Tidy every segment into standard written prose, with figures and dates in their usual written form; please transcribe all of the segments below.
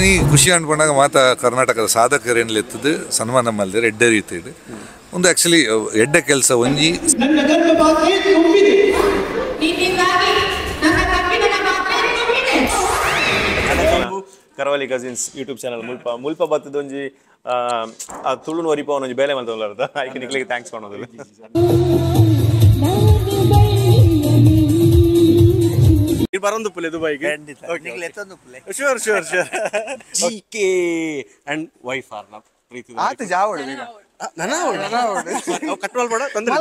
ಇನಿ ಖುಷಿ ಅನ್ಕೊಂಡಾಗ ಮಾತಾ ಕರ್ನಾಟಕದ ಸಾಧಕರೇನು ಎತ್ತದು ಸನ್ಮಾನ ಮಲ್ದೆ ಎಡ್ಡೆ ರೀತಿ ಒಂದು ಆ್ಯಕ್ಚುಲಿ ಎಡ್ಡೆ ಕೆಲಸ ಒಂಜಿ ಕರಾವಳಿ ಕಸಿನ್ಸ್ ಯೂಟ್ಯೂಬ್ ಚಾನಲ್ ಮುಲ್ಪ ಬತ್ತದೊಂಜಿ ತುಳುನು ಒರಿಪ ಒಂಜಿ ಬೇಲೆ ಮಲ್ತೊಂದು ಐಕೆ ನಿಕ್ಲಿಗೆ ಥ್ಯಾಂಕ್ಸ್ ಮಾಡೋದಿಲ್ಲ ಬರೋದು ಪುಲೆ ದುಬೈಗೆ sure sure sure G K and wife ಆರ್ ನಾ ಪ್ರೀತಿ ಆತ ಜಾವಡು ನನ್ನ ಕಟ್ವಲ್ ಬೇಡ ತೊಂದರೆ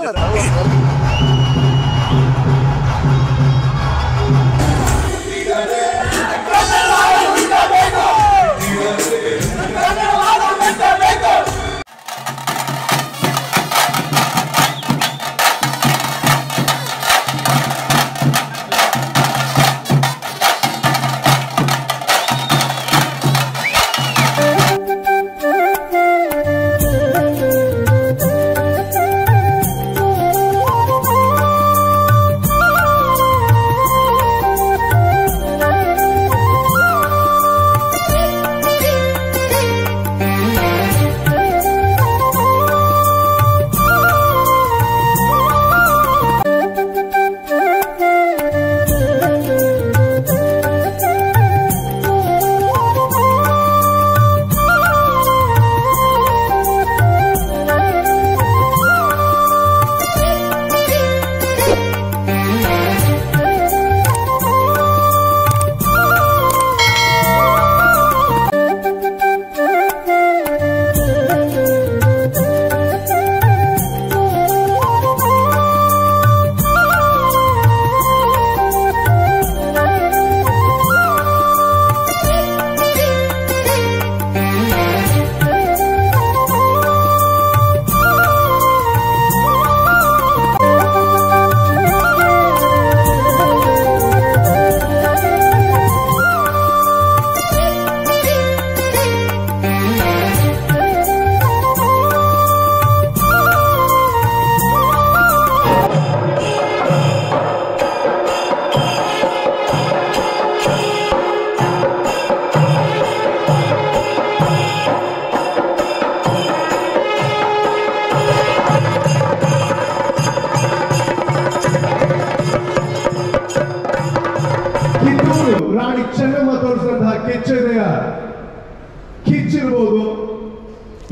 ಕಿಚ್ಚಿರಬಹುದು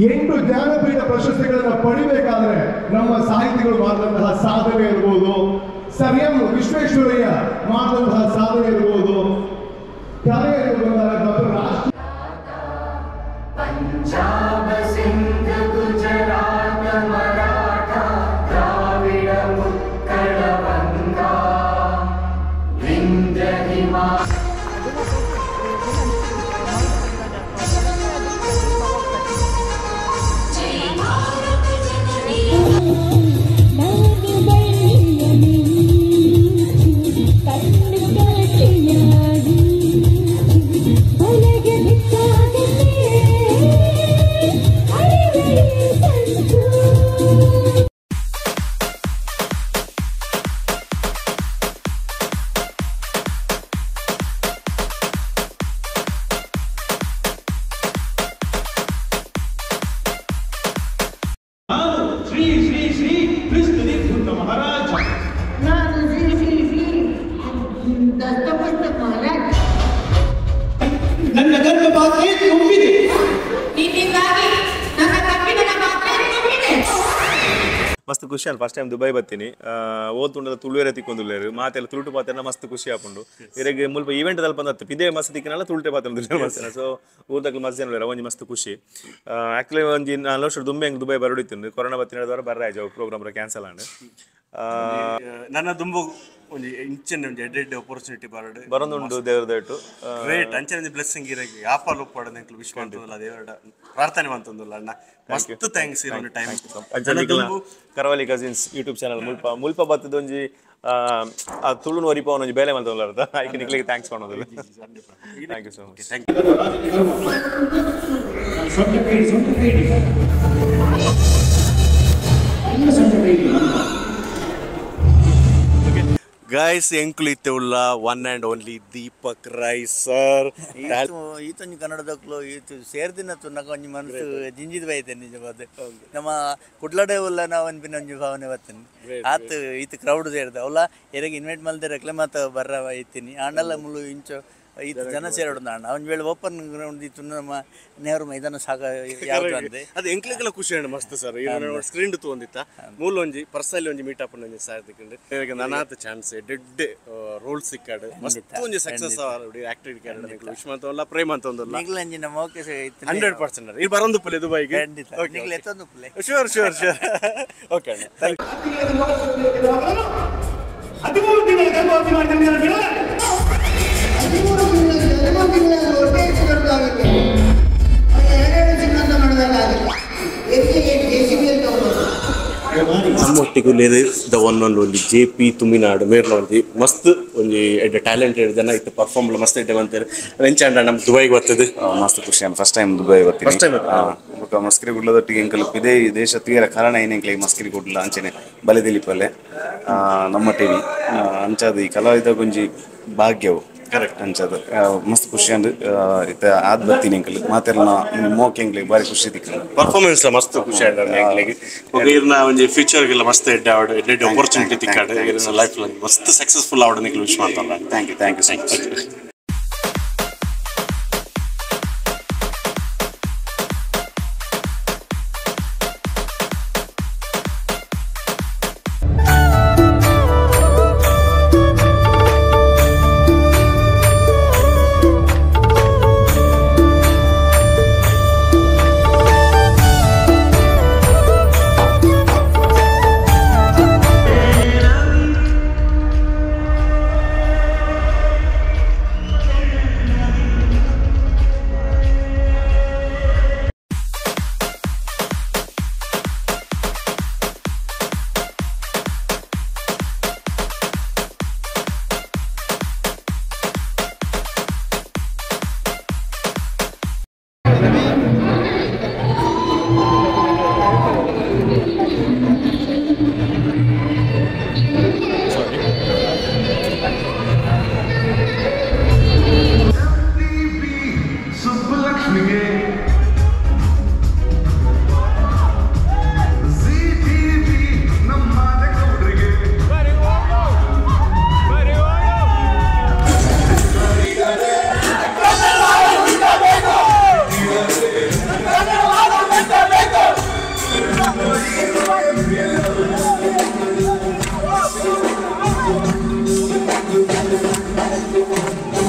8 ಜ್ಞಾನಪೀಠ ಪ್ರಶಸ್ತಿಗಳನ್ನು ಪಡಿಬೇಕಾದ್ರೆ ನಮ್ಮ ಸಾಹಿತಿಗಳು ಮಾಡಿದಂತಹ ಸಾಧನೆ ಇರಬಹುದು, ಸರ್ ಎಂ ವಿಶ್ವೇಶ್ವರಯ್ಯ ಮಾಡಿದಂತಹ ಸಾಧನೆ ಇರಬಹುದು, ಕಲೆಯನ್ನು ಬಂದಾಗ ಡಾಕ್ಟರ್ ಪಂಜಾಬ ಸಿಂಧ ಗುಜರಾತ ಮರಾಠ ದ್ರಾವಿಡ ಉತ್ಕಳ ಬಂಗ ವಿಂಧ್ಯ ಹಿಮಾಲಯ ಮಸ್ತ್ ಖುಷಿ ಅನ್ ಫಸ್ಟ್ ಟೈಮ್ ದುಬೈ ಬರ್ತೀನಿ ಓದ್ತುಂಡದ ತುಳುವೇರೆ ತಿಕ್ಕೊಂದುಲ್ಲೇರು ಮಾತೆಲ್ಲ ತುಳುಟು ಪಾತೆಲ್ಲ ಮಸ್ತ್ ಖುಷಿ ಹಾಕೊಂಡು ಇರೆಗೆ ಮುಲ್ಪ ಈವೆಂಟ್ ಅಲ್ಲಿ ಬಂದತ್ತು ಇದೇ ಮಸ್ತ್ ತಿಕ್ಕಿನಲ್ಲ ತುಳುಟೆ ಪಾತ್ರ ಮಸ್ತಿನ ಸೊ ಊರ್ದಾಗ ಮಸ್ತ್ ಜನ ಒಂಜಿ ಮಸ್ತ್ ಖುಷಿ ಆಕ್ಚುಲಿ ಒಂಜಿ 4 ವರ್ಷ ದುಂಬೆ ಹೆಂಗೆ ದುಬೈ ಬರೋಡಿತ್ತು ಕೊರೋನಾ ಬತ್ತಿನದವರ ಬರ್ರಾಯ್ಜ ಪ್ರೋಗ್ರಾಮ್ ಕ್ಯಾನ್ಸಲ್ ಆಂಡ್ ನನ್ನ ದುಂಬು ಒಂಜಿ ಇಂಚಿನ ಒಂಜಿ ಎಡ್ಡೆಡ್ ಆಪರ್ಚುನಿಟಿ ಬರಡು ಬರೋದುಂಡು ದೇವರ ದಯಟು ಗ್ರೇಟ್ ಅಂಚನೆ ಒಂಜಿ ಬ್ಲೆಸ್ಸಿಂಗ್ ಇರಗೆ ಆಫರ್ ಲುಪ್ಪಡ ನೆಂಕ್ಲು ವಿಶ್ ಮಾಡ್ತಂದಲ್ಲ ದೇವರ ಪ್ರಾರ್ಥನೆ ಮಾಡ್ತಂದಲ್ಲ ಅಣ್ಣ ಮಸ್ತ್ ಥ್ಯಾಂಕ್ಸ್ ಇರೋ ಟೈಮ್ ಕರಾವಳಿ ಕಸಿನ್ಸ್ ಯೂಟ್ಯೂಬ್ ಚಾನಲ್ ಮುಲ್ಪ ಬತ್ತದೊಂಜಿ ತುಳುನು ಒರಿಪ ಒಂಜಿ ಬೇಲೆ ಮಲ್ತೊಂದು ಐಕೆ ನಿಕ್ಲಿಗೆ ಥ್ಯಾಂಕ್ಸ್ ಮಾಡೋದಿಲ್ಲ thank you so much thank you guys ಎಂಕ್ಲು ಇತ್ತೆ ಉಳ್ಳ one and only Deepak Rai sir ಈತೊಂದು ಕನ್ನಡದಕ್ಕಲು ಈತು ಸೇರ್ದಿನ ತುನ್ನಕ ಒಂಜಿ ಮನಸ್ಸು ಜಿಂಜಿದ್ ಬೈತೇನೆ ನಿಜವಾದ ನಮ್ಮ ಕುಡ್ಲಡೆ ಉಲ್ಲ ನಾವು ಒಂದಿನ ಒಂಜಿ ಭಾವನೆ ಬರ್ತೇನೆ ಆತು ಈತ ಕ್ರೌಡ್ ಸೇರ್ದ ಅವಲ್ಲ ಎರೆಗೆ ಇನ್ವೈಟ್ ಮಲ್ದಿರಕ್ಲೆ ಮತ್ತೆ ಬರ್ರ ಐತೀನಿ ಆಂಡಲ್ಲ ಮುಳ್ಳು ಇಂಚು ಈತ ಜನ ಸೇರೋಡು ಅಣ್ಣ ಒಂದು ವೇಳೆ ಓಪನ್ ಗ್ರೌಂಡ್ ಇತ್ತು ನಮ್ಮ ನೆಹರು ಮೈದಾನ ಸಾಗ ಯಾವ್ದು ಅಂದೆ ಅದು ಎಂಕ್ಲೆಗೆಲ್ಲ ಖುಷಿ ಅಣ್ಣ ಮಸ್ತ್ ಸರ್ ಸ್ಕ್ರೀನ್ ತೊಗೊಂಡಿತ್ತ ಮೂಲ ಒಂಜಿ ಪರ್ಸಲ್ಲಿ ಒಂಜಿ ಮೀಟ್ ಅಪ್ ಒಂಜಿ ಸಾರ್ದಿಕ್ಕಂಡು ಈಗ ನನಾತ ಚಾನ್ಸ್ ಡೆಡ್ ರೋಲ್ ಸಿಕ್ಕಾಡು ಮಸ್ತ್ ಒಂಜಿ ಸಕ್ಸಸ್ ಆಕ್ಟಿವ್ ಕ್ಯಾರೆಕ್ಟರ್ ಎಂಕ್ಲು ವಿಶ್ ಮಂತಲ್ಲ ಪ್ರೇಮ್ ಅಂತ ಒಂದಲ್ಲ ನಿಗ್ಲಂಜಿ ನಮ್ಮ ಓಕೆ 100% ಇಲ್ಲಿ ಬರೊಂದು ಪುಲೆ ದುಬೈಗೆ ಖಂಡಿತ ನಿಗ್ಲ ಎತ್ತೊಂದು ಪುಲೆ ಶೂರ್ ಓಕೆ ಅಣ್ಣ ಥ್ಯಾಂಕ್ ಯು 13 ತಿಂಗಳ ಗರ್ಭವತಿ ಮಾಡಿದ ನಮ್ಮೊಟ್ಟಿಗುಳ್ಳೇದು the one and only JP ತುಮಿನಾಡು ಮೇರ್ಲ ಒಂಜಿ ಮಸ್ತ್ ಒಂಜಿ ಎಡ್ಡೆ ಟ್ಯಾಲೆಂಟೆಡ್ ಜನ ಇತ್ತು ಪರ್ಫಾರ್ಮ್ ಮಂತ್ ಎಡ್ಡೆ ಬಂತಾರೆ ಎಂಚಾಂಡ ನಮ್ಮ ದುಬೈಗೆ ಬರ್ತದೆ ಮಸ್ತ್ ಖುಷಿ ಅಂತ ಫಸ್ಟ್ ಟೈಮ್ ದುಬೈ ಬರ್ತೀನಿ ಫಸ್ಟ್ ಟೈಮ್ ಮಸ್ಕರಿ ಗುಡ್ಲದೊಟ್ಟಿಗೆ ಎಂಕಲು ಇದೇ ದೇಶ ತೀರ ಕಾರಣ ಏನೆಂಕ್ಲೆ ಮಸ್ಕರಿ ಗುಡ್ಲ ಅಂಚೆನೆ ಬಲೆ ದಿಲೀಪಲ್ಲೇ ನಮ್ಮ ಟಿವಿ ಅಂಚದು ಈ ಕಲಾವಿದ ಒಂಜಿ ಭಾಗ್ಯವು ಕರೆಕ್ಟ್ ಅಂಚದು ಮಸ್ತ್ ಖುಷಿ ಅಂದ್ ಇತ್ತ ಆದ್ ಬರ್ತೀನಿ ಎಂಕಲ್ ಮಾತೆಲ್ಲ ಮೋಕೆ ಎಂಕ್ಲೆಗ್ ಬಾರಿ ಖುಷಿ ತಿಕ್ಕ ಪರ್ಫಾರ್ಮೆನ್ಸ್ ಮಸ್ತ್ ಖುಷಿ ಆಡ ಎಂಕ್ಲೆಗ್ ಇರ್ನ ಒಂಜಿ ಫ್ಯೂಚರ್ಗೆಲ್ಲ ಮಸ್ತ್ ಎಡ್ಡೆ ಆವಡ್ ಎಡ್ಡೆ ಆಪರ್ಚುನಿಟಿ ತಿಕ್ಕಾಡು ಇರ್ನ ಲೈಫ್ ಮಸ್ತ್ ಸಕ್ಸಸ್ಫುಲ್ ಆವಡ್ ನಿಕ್ಲು ವಿಶ್ ಮಾಡ್ತಾರ thank you so much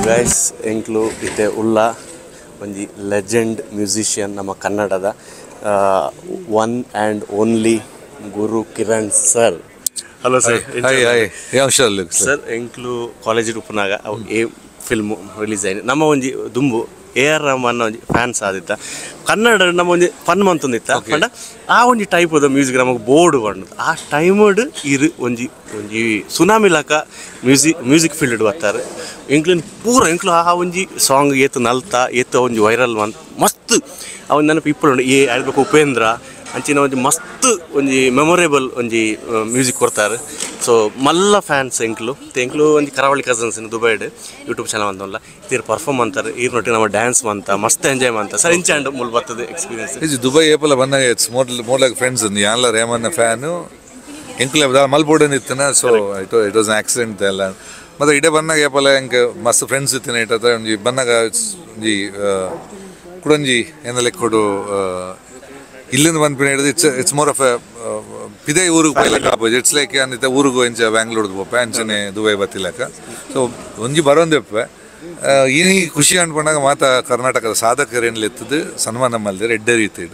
guys ಎಂಕ್ಲು ಇತ್ತೆ ಉಳ್ಳ ಒಂಜಿ ಲೆಜೆಂಡ್ ಮ್ಯೂಸಿಷಿಯನ್ ನಮ್ಮ ಕನ್ನಡದ one and only Gurukiran sir hello sir sir ಎಂಕ್ಲು ಕಾಲೇಜ್ ಉಪ್ಪನಾಗ ಅವು ಫಿಲ್ಮು ರಿಲೀಸ್ ಆಯ್ತು ನಮ್ಮ ಒಂಜಿ ದುಂಬು AR ರಹಮಾನ್ ಒಂಜಿ ಫ್ಯಾನ್ಸ್ ಆದಿತ್ತ ಕನ್ನಡ ನಮ್ಮ ಒಂಜಿ ಫನ್ ಮಂತೊಂದಿತ್ತ ಪಂಡ ಆ ಒಂಜಿ ಟೈಪದ ಮ್ಯೂಸಿಕ್ ನಮಗೆ ಬೋರ್ಡ್ ಬಂದು ಆ ಟೈಮಡ್ ಇರು ಒಂಜಿ ಸುನಾಮಿ ಲಾಕ ಮ್ಯೂಸಿಕ್ ಫೀಲ್ಡ್ ಬರ್ತಾರೆ ಎಂಕ್ಲಿನ ಪೂರ ಎಂಕ್ಲು ಆ ಒಂಜಿ ಸಾಂಗ್ ಏತು ನಲ್ತ ಏತು ಒಂಜಿ ವೈರಲ್ ಮಸ್ತ್ ಅವನ್ ನೆನಪು ಇಪ್ಪಳು ಹೇಳ್ಬೇಕು ಉಪೇಂದ್ರ ಅಂಚಿನ ಒಂಜಿ ಮಸ್ತ್ ಒಂಜಿ ಮೆಮೊರೇಬಲ್ ಒಂಜಿ ಮ್ಯೂಸಿಕ್ ಕೊಡ್ತಾರೆ ಸೊ ಮಲ್ಲ ಫ್ಯಾನ್ಸ್ ಎಂಕ್ಲು ಒಂಜಿ ಕರಾವಳಿ ಕಸನ್ಸ್ ದುಬೈಡ್ ಯೂಟ್ಯೂಬ್ ಚಾನಲ್ ಅಂತಲ್ಲ ತೀರ್ ಪರ್ಫಾರ್ಮ್ ಅಂತಾರೆ ಈರ್ನೊಟ್ಟಿಗೆ ನಮ್ಮ ಡ್ಯಾನ್ಸ್ ಮಂತ ಮಸ್ತ್ ಎಂಜಾಯ್ ಮಂತ ಸರ್ ಇಂಚಾಂಡ್ ಮುಲ್ ಬರ್ತದೆ ಎಕ್ಸ್ಪೀರಿಯನ್ಸ್ ದುಬೈ ಏಪಲ ಬಂದಾಗ ಇಟ್ಸ್ ಮೋರ್ ಲೈಕ್ ಫ್ರೆಂಡ್ಸ್ ಯಾನ್ಲ ರೇಮನ್ನ ಫ್ಯಾನು ಎಂಕ್ಲೆ ಮಲ್ಬೋಡನ್ ಇತ್ತನ ಸೊ ಇಟ್ ವಾಸ್ ಆಕ್ಸಿಡೆಂಟ್ ಎಲ್ಲ ಮತ್ತೆ ಇಡೆ ಬಂದಾಗ ಏಪಲ ಎಂಕ್ ಮಸ್ತ್ ಫ್ರೆಂಡ್ಸ್ ಇತ್ತಿನ ಇಟ್ಟದ ಒಂಜಿ ಬಂದಾಗ ಒಂಜಿ ಕುಡೊಂಜಿ ಏನಲ್ಲ ಕೊಡು ಇಲ್ಲಿಂದ ಬಂದ್ಬಿಟ್ಟು ಹೇಳಿದ್ರೆ ಇಟ್ಸ್ ಮೋರ್ ಆಫ್ ಪಿದೇ ಊರಿಗೆ ಪೈಲಕ್ಕ ಆಗ್ಬೋದು ಇಟ್ಸ್ ಲೈಕ್ ಏನಿತ್ತ ಊರಿಗೂ ಎಂಚ ಬ್ಯಾಂಗ್ಳೂರ್ದು ಪೋಪ ಅಂಚನೆ ದುಬೈ ಬತ್ತಿಲಕ್ಕ ಸೊ ಒಂಜಿ ಬರೋಂದೆಪ್ಪೆ ಈ ಖುಷಿ ಅನ್ಕೊಂಡಾಗ ಮಾತ ಕರ್ನಾಟಕದ ಸಾಧಕರೇನ್ಲಿ ಎತ್ತದು ಸನ್ಮಾನ ಮಲ್ದೆ ಎಡ್ಡೆ ರೀತಿ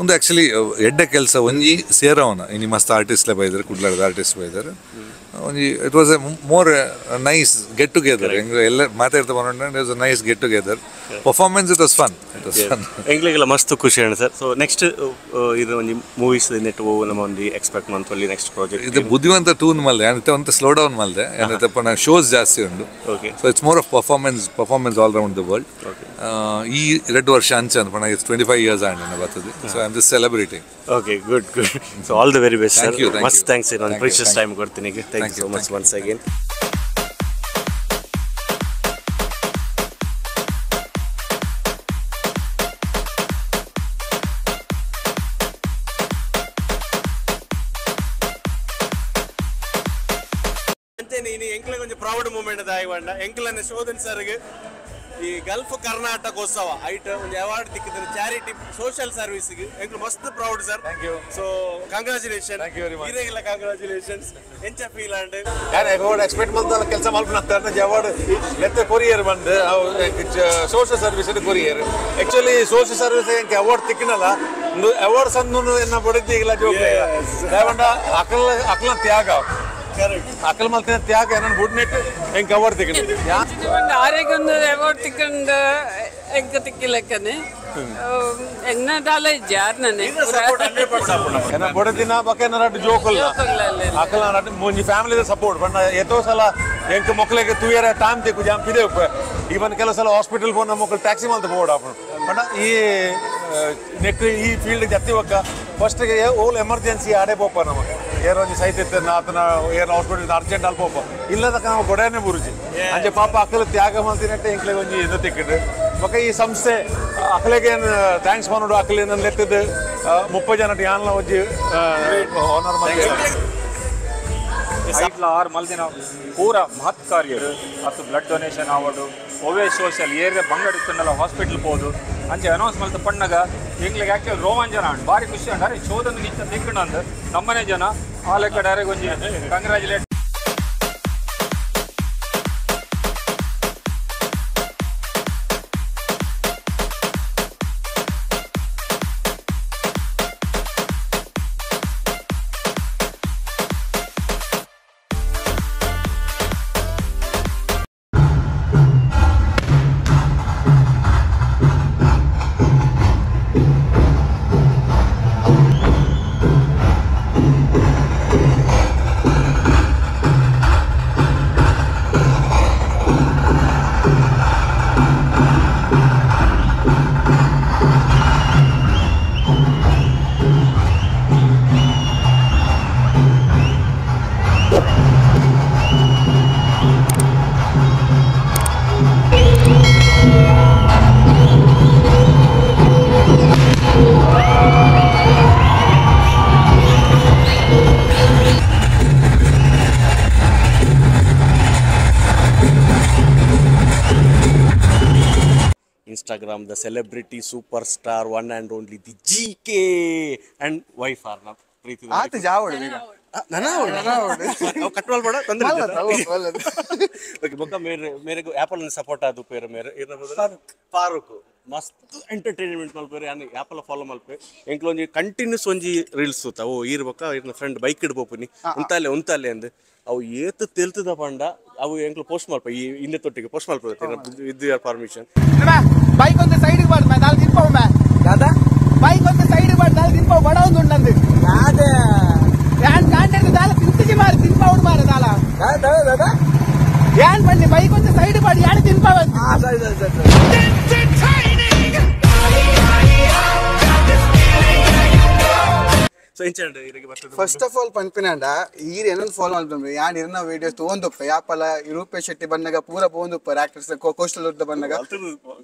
ಒಂದು ಆ್ಯಕ್ಚುಲಿ ಎಡ್ಡೆ ಕೆಲಸ ಒಂಜಿ ಸೇರವನ ಇನ್ನು ಮಸ್ತ್ ಆರ್ಟಿಸ್ಟ್ಲೇ ಬೈದಾರೆ ಕುಡ್ಲಾಡದ ಆರ್ಟಿಸ್ಟ್ ಬೈದಾರೆ ಒಂಜಿ it was a more nice get together ಹೆಂಗೆ ಎಲ್ಲ ಮಾತಾಡ್ತಾ ಬಂದ್ರೆ it was a nice get together performance it was fun ಎಂಗ್ಲಿಗೆಲ್ಲ ಮಸ್ತ್ ಖುಷಿ ಅಣ್ಣ ಸರ್ ಸೊ ನೆಕ್ಸ್ಟ್ ಇದು ಒಂದು ಮೂವೀಸ್ ನೆಟ್ ನಮ್ಮ ಒಂದು ಎಕ್ಸ್ಪೆಕ್ಟ್ ಮಂತ್ಲಿ ನೆಕ್ಸ್ಟ್ ಪ್ರಾಜೆಕ್ಟ್ ಇದು ಬುದ್ಧಿವಂತ ಟೂನ್ ಮಲ್ದೆ ಏನಿತ್ತು ಅಂತ ಸ್ಲೋ ಡೌನ್ ಮಲ್ದೆ ಏನಿತ್ತಪ್ಪ ನಾನು ಶೋಸ್ ಜಾಸ್ತಿ ಉಂಟು okay so it's more of performance all round the world ಈ 2 ವರ್ಷ ಅಂಚೆ ಅನ್ಪಣ ಇಟ್ಸ್ 25 years ಆಂಡ್ ಬರ್ತದೆ so I am just celebrating okay good so all the very best sir ಮಸ್ತ್ ಥ್ಯಾಂಕ್ಸ್ ನಾನು ಪ್ರೀಶಿಯಸ್ ಟೈಮ್ ಕೊಡ್ತೀನಿ thank you you so much once again. కొంచెం proud moment దాయివంಡ ಎಂಕಲನ್ನ ಶೋಧನ್ ಸರ್ಗೆ ಈ ಗಲ್ಫ್ ಕರ್ನಾಟಕೋತ್ಸವ ಐಟ್ ಒಂದು ಅವಾರ್ಡ್ ತಿಕ್ಕಿದ್ರೆ ಚಾರಿಟಿ ಸೋಷಿಯಲ್ ಸರ್ವಿಸ್ಗೆ ಎಂಕ್ಲು ಮಸ್ತ್ proud sir. Thank you. So congratulation. Thank you very much. ಇರೆಲ್ಲ ಕಂಗ್ರಾಚುಲೇಷನ್ಸ್. ಎಂಚ ಫೀಲ್ ಅಂಡ್ ಯಾರು ಅವಾರ್ಡ್ ಎಕ್ಸ್ಪೆಕ್ಟ್ ಮಾಡ್ತಾರ ಕೆಲಸ ಮಾಡ್ಕೊಂಡ ಅವಾರ್ಡ್ ಲೆತ್ತ ಕೊರಿಯರ್ ಬಂದು social service courier actually social service ಎಂಕೆ ಅವಾರ್ಡ್ ತಿಕ್ಕಿನಲ್ಲ ಅವಾರ್ಡ್ ಸಂದು ಎನ್ನ ಬಡಿದ್ದಿ ಇಲ್ಲ ಜೋಗ ಯಾವಂಡ ಅಕಲ ತ್ಯಾಗ ಅಕಲ್ ಮಲ್ತಿನ ತ್ಯಾಗ ಏನನ್ನ ಬುಡ್ನೆಟ್ ಎಂಕೆ ಅವಾರ್ಡ್ ತಿಕ್ಕಿನ ಆರೆಗೊಂದು ಅವಾರ್ಡ್ ತಿಕ್ಕೊಂಡು ಎಂಕ ತಿಕ್ಕಿಲಕ್ಕನೆ ಎನ್ನದಾಲ ಜಾರ್ ನನೆ ಏನ ಬಡದಿನ ಬಕೇನ ರಡ್ ಜೋಕಲ್ಲ ಅಕಲ್ ರಡ್ ಮುಂಜಿ ಫ್ಯಾಮಿಲಿ ಸಪೋರ್ಟ್ ಬಂದ ಎತ್ತೋ ಸಲ ಎಂಕ ಮಕ್ಕಳಿಗೆ ತೂಯರ ಟೈಮ್ ತೆಕು ಜಾಮ್ ಪಿದೆ ಈವನ್ ಕೆಲವು ಸಲ ಹಾಸ್ಪಿಟಲ್ ಫೋನ್ ಮಕ್ಕಳು ಟ್ಯಾಕ್ಸಿ ಮಲ್ತ ಬೋರ್ಡ್ ಆಪಣ ಬಟ್ ಈ ನೆಕ್ ಈ ಫೀಲ್ಡ್ ಜತ್ತಿ ಒಕ್ಕ ಫಸ್ಟ್ ಗೆ ಓಲ್ ಎಮರ್ಜೆನ್ಸಿ ಆಡೇ ಪೋಪ ನಮಗೆ ಏರ್ ಒಂಜಿ ಸೈತಿತ್ತು ಆತನ ಏರ್ ಹಾಸ್ಪಿಟಲ್ ಅರ್ಜೆಂಟ್ ಅಲ್ಲಿ ಪೋಪ ಇಲ್ಲದಕ್ಕ ನಾವು ಗೊಡೆನೆ ಬುರುಜಿ ಅಂಜೆ ಪಾಪ ಅಕ್ಕಲು ತ್ಯಾಗ ಮಲ್ತಿನಟ್ಟೆ ಎಂಕ್ಲೆ ಒಂಜಿ ಇದು ತಿಕ್ಕಿಡು ಬೊಕ ಈ ಸಂಸ್ಥೆ ಅಕ್ಕಲಿಗೆ ಥ್ಯಾಂಕ್ಸ್ ಮಾಡೋಡು ಅಕ್ಕಲಿ ನನ್ನ ಲೆಕ್ಕದ 30 ಜನ ಯಾನ್ಲ ಒಂಜಿ ಆನರ್ ಮಾಡಿ ಐಟ್ಲ ಆರು ಮಲ್ದಿನ ಪೂರ ಮಹತ್ ಕಾರ್ಯ ಮತ್ತು ಬ್ಲಡ್ ಡೊನೇಷನ್ ಆವಡು ಒವೇ ಸೋಷಿಯಲ್ ಏರಿಯಾ ಬಂಗಡಿತ್ತಲ್ಲ ಹಾಸ್ಪಿಟಲ್ ಹೋದು ಅಂಚೆ ಅನೌನ್ಸ್ ಮಲ್ತ ಪಣ್ಣಗ ಎಂಗ್ಲಿಗೆ ಆಕ್ಚುಲಿ ರೋಮಾಂಚನ ಅಂಡ್ ಭಾರಿ ಖುಷಿ ಅಂಡ್ ಅರೆ ಚೋದನ ನಿಂತ ತಿಕ್ಕಣ ಅಂದ್ ನಮ್ಮನೆ ಜನ ಆ ಲೆಕ್ಕ ಡೈರೆಕ್ಟ್ ಒಂಜಿ congratulate. Instagram, the celebrity superstar, one and only, the GK and wife are not Preeti. ಆತ ಜಾವಡು ನನ ಅವಡು ಕಟ್ವಲ್ ಬಡ ತೊಂದ್ರೆ ಓಕೆ ಬೊಕ್ಕ ಮೇರೆ ಆಪಲ್ ಸಪೋರ್ಟ್ ಆದು ಪೇರ ಮೇರೆ ಇರಬಹುದು ಫಾರೂಕ್ ಮಸ್ತ್ ಎಂಟರ್ಟೈನ್ಮೆಂಟ್ ಮಲ್ಪೇರೆ ಯಾನ್ ಆಪಲ್ ಫಾಲೋ ಮಲ್ಪೆ ಎಂಕ್ಲೊಂಜಿ ಕಂಟಿನ್ಯೂಸ್ ಒಂಜಿ ರೀಲ್ಸ್ ಸುತ್ತ ಓ ಇರ್ಬಕ ಇರ್ನ ಫ್ರೆಂಡ್ ಬೈಕ್ ಇಡ್ಬೋಪುನಿ ಉಂತಾಲೆ ಅಂದ್ ಅವು ಏತ್ ತೆಲ್ತದ ಪಂಡ ಅವು ಎಂಕ್ಲು ಪೋಸ್ಟ್ ಮಲ್ಪ ಈ ಹಿಂದೆ ತೊಟ್ಟಿಗೆ ಪೋಸ್ಟ್ ಮಲ್ಪ ವಿತ್ ಯುವರ್ ಪರ್ಮಿಷನ್ ಬೈಕ್ ಒಂದು ಸೈಡ್ ಬಾರ್ದು ನಾಲ್ ತಿನ್ಪವ ದಾದಾ ಬೈಕ್ ಒಂದು ಸೈಡ್ ಬಾರ್ದು ನಾಲ್ ತಿನ್ಪವ ಬಡ ಒಂದು ಉಂಡಂದು ಅದೇ ಯಾನ್ ಕಾಂಟೆಂಟ್ ದಾಲ ತಿಂತಿಜಿ ಮಾರಿ ತಿನ್ಪವ ಮಾರ ದಾಲ ದಾದಾ ಯಾನ್ ಬನ್ನಿ ಬೈಕ್ ಒಂದು ಸೈಡ್ ಬಾರ್ದು ಯಾನ್ ತಿನ್ಪವ ಫಸ್ಟ್ ಆಫ್ ಆಲ್ ಪನ್ಪಿನಂಡ ಈರ್ ಏನೊಂದು ಫಾಲೋ ಮಾಡ್ಬಂದ್ರೆ ಯಾನ್ ಇರ್ನ ವಿಡಿಯೋಸ್ ತಗೊಂಡಪ್ಪ ಯಾಪಲ ರೂಪೇಶೆಟ್ಟಿ ಬನ್ನಗ ಪೂರ ಬೋಂದುಪ್ಪ ಆಕ್ಟರ್ಸ್ ಕೋಸ್ಟಲ್ ಉದ್ದ ಬನ್ನಗ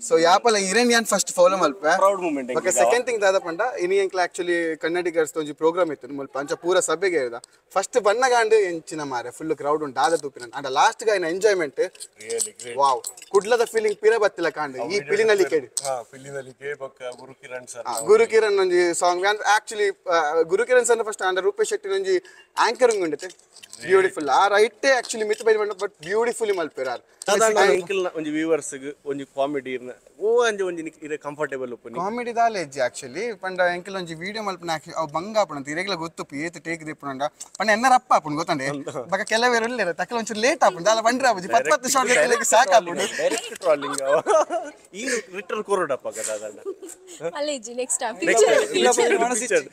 ಸೊ ಯಾಪಲ ಇರೇನ್ ಯಾನ್ ಫಸ್ಟ್ ಫಾಲೋ ಮಲ್ಪ proud moment okay second thing ದಾದ ಪಂಡ ಇನಿ ಎಂಕ್ಲ ಆಕ್ಚುಲಿ ಕನ್ನಡಿಗರ್ಸ್ ಒಂಜಿ ಪ್ರೋಗ್ರಾಮ್ ಇತ್ತು ಮಲ್ಪ ಅಂಚ ಪೂರ ಸಭೆಗೆ ಇರ್ದ ಫಸ್ಟ್ ಬನ್ನಗಾಂಡು ಎಂಚಿನ ಮಾರೆ ಫುಲ್ ಕ್ರೌಡ್ ಉಂಟು ಆದ ತೂಪಿನ ಅಂಡ ಲಾಸ್ಟ್ ಗ ಇನ ಎಂಜಾಯ್ಮೆಂಟ್ ವಾವ್ ಕುಡ್ಲದ ಫೀಲಿಂಗ್ ಪಿರ ಬತ್ತಿಲ್ಲ ಕಾಂಡು ಈ ಪಿಲಿನಲ್ಲಿ ಕೇಳಿ ಗುರುಕಿರಣ್ ಒಂಜಿ song actually Gurukiran sir first ಅಂಡ ರೂಪೇಶೆಟ್ಟಿ ಒಂಜಿ ಆಂಕರಿಂಗ್ ಉಂಡತೆ ಬ್ಯೂಟಿಫುಲ್ ಆ ರೈಟ್ ಆಕ್ಚುಲಿ ಮಿತ್ ಬೈ ಬಟ್ ಬ್ಯೂಟಿಫುಲಿ ಮಲ್ಪೇರ ಒಂಜಿ ವ್ಯೂವರ್ಸ್ ಒಂಜಿ ಕಾಮಿಡಿ ಓ ಅಂಜಿ ಒಂಜಿ ಇರೆ ಕಂಫರ್ಟೇಬಲ್ ಉಪ್ಪುನಿ ಕಾಮಿಡಿ ದಾಲೇಜ್ ಆಕ್ಚುಲಿ ಪಂಡ ಎಂಕಲ್ ಒಂಜಿ ವಿಡಿಯೋ ಮಲ್ಪನ ಅವು ಬಂಗ ಆಪುಂಡು ಇರೆಗ್ಲ ಗೊತ್ತುಪ್ಪು ಏತ್ ಟೇಕ್ ದಿಪ್ಪುಂಡ ಪಂಡ ಎನ್ನರ ಅಪ್ಪ ಆಪುಂಡು ಗೊತ್ತಂಡೆ ಬಕ ಕೆಲವೇರು ಇಲ್ಲೇರ ತಕ್ಕಲ ಒಂಚೂರು ಲೇಟ್ ಆಪುಂಡು ದಾಲ ಬಂಡ್ರೆ ಆಪುಜಿ 10 ಶಾಟ್ ಲೆಕ್ಕ ಸಾಕು ಆಪುಂಡು ಡೈರೆಕ್ಟ್ ಟ್ರಾಲಿಂಗ್ ಈ ರಿಟರ್ನ್ ಕೊರಡಪ್ಪ ಕದಾದಂಡ ಅಲ್ಲೇಜಿ ನೆಕ್ಸ್ಟ್ ಟೈಮ್ ಪಿಕ್ಚರ್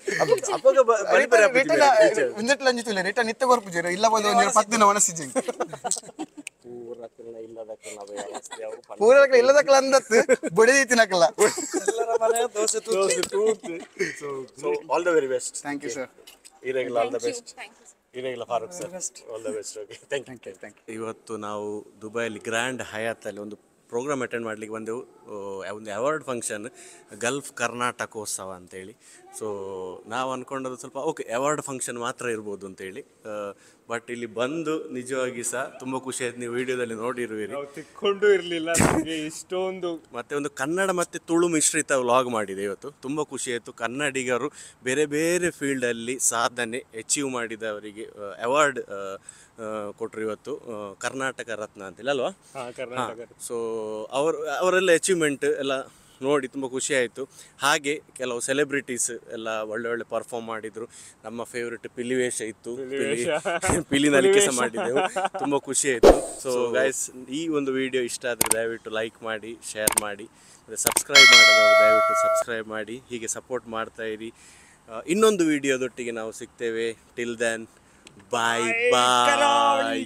ಅಪ್ಪಗ ಬರಿ ಬರಿ ಆಪುಜಿ ಒಂಜೆಟ್ಲ ಅಂಜಿತುಲೆ ರಿಟರ್ನ್ ಇತ್ತ ಬರ್ಪುಜೆರ ಇಲ್ಲ ಬಂದು ಒಂದು 10 ದಿನ ವನಸಿಜಿ ಪೂರಕ್ಲ ಇಲ್ಲದಕ್ಲ ಅಂದತ್ತು ಬಡಿದೈತಿನಕ್ಲ ಎಲ್ಲರ ಮನೆ ದೋಸೆ ತೂತು so all the very best thank you sir ಇರೆಗ್ಯುಲರ್ ಆಲ್ ದ ಬೆಸ್ಟ್ ಏನಿಲ್ಲ Farooq sir, all the best. Okay, thank you. ಇವತ್ತು ನಾವು ದುಬೈಯಲ್ಲಿ ಗ್ರ್ಯಾಂಡ್ ಹಯಾತಲ್ಲಿ ಒಂದು ಪ್ರೋಗ್ರಾಮ್ ಅಟೆಂಡ್ ಮಾಡಲಿಕ್ಕೆ ಬಂದೆವು. ಒಂದು ಅವಾರ್ಡ್ ಫಂಕ್ಷನ್, ಗಲ್ಫ್ ಕರ್ನಾಟಕೋತ್ಸವ ಅಂತೇಳಿ. ಸೊ ನಾವು ಅಂದ್ಕೊಂಡದ್ದು ಸ್ವಲ್ಪ ಓಕೆ ಅವಾರ್ಡ್ ಫಂಕ್ಷನ್ ಮಾತ್ರ ಇರ್ಬೋದು ಅಂತೇಳಿ, ಬಟ್ ಇಲ್ಲಿ ಬಂದು ನಿಜವಾಗಿ ಸಹ ತುಂಬ ಖುಷಿ ಆಯ್ತು. ನೀವು ವಿಡಿಯೋದಲ್ಲಿ ನೋಡಿರುವಿರಿ, ತಿಕ್ಕೊಂಡು ಇರಲಿಲ್ಲ ಇಷ್ಟೊಂದು. ಮತ್ತು ಒಂದು ಕನ್ನಡ ಮತ್ತು ತುಳು ಮಿಶ್ರಿತ ವ್ಲಾಗ್ ಮಾಡಿದೆ ಇವತ್ತು. ತುಂಬ ಖುಷಿ ಆಯಿತು. ಕನ್ನಡಿಗರು ಬೇರೆ ಬೇರೆ ಫೀಲ್ಡಲ್ಲಿ ಸಾಧನೆ ಅಚೀವ್ ಮಾಡಿದವರಿಗೆ ಅವಾರ್ಡ್ ಕೊಟ್ಟರು ಇವತ್ತು. ಕರ್ನಾಟಕ ರತ್ನ ಅಂತೇಳಿ ಅಲ್ವಾ? ಸೊ ಅವರೆಲ್ಲ ಅಚೀವ್ಮೆಂಟ್ ಎಲ್ಲ ನೋಡಿ ತುಂಬ ಖುಷಿ ಆಯಿತು. ಹಾಗೆ ಕೆಲವು ಸೆಲೆಬ್ರಿಟೀಸ್ ಎಲ್ಲ ಒಳ್ಳೆ ಒಳ್ಳೆ ಪರ್ಫಾರ್ಮ್ ಮಾಡಿದರು. ನಮ್ಮ ಫೇವ್ರೆಟ್ ಪಿಲಿವೇಶ ಇತ್ತು, ಪಿಲಿನಲ್ಲಿ ಕೆಲಸ ಮಾಡಿದ್ದೆವು, ತುಂಬ ಖುಷಿ ಆಯಿತು. ಸೊ ಗೈಸ್, ಈ ಒಂದು ವಿಡಿಯೋ ಇಷ್ಟ ಆದರೆ ದಯವಿಟ್ಟು ಲೈಕ್ ಮಾಡಿ, ಶೇರ್ ಮಾಡಿ, ಮತ್ತು ಸಬ್ಸ್ಕ್ರೈಬ್ ಮಾಡೋದವರು ದಯವಿಟ್ಟು ಸಬ್ಸ್ಕ್ರೈಬ್ ಮಾಡಿ. ಹೀಗೆ ಸಪೋರ್ಟ್ ಮಾಡ್ತಾ ಇರಿ. ಇನ್ನೊಂದು ವಿಡಿಯೋದೊಟ್ಟಿಗೆ ನಾವು ಸಿಗ್ತೇವೆ. ಟಿಲ್ ದೆನ್, ಬಾಯ್ ಬಾಯ್.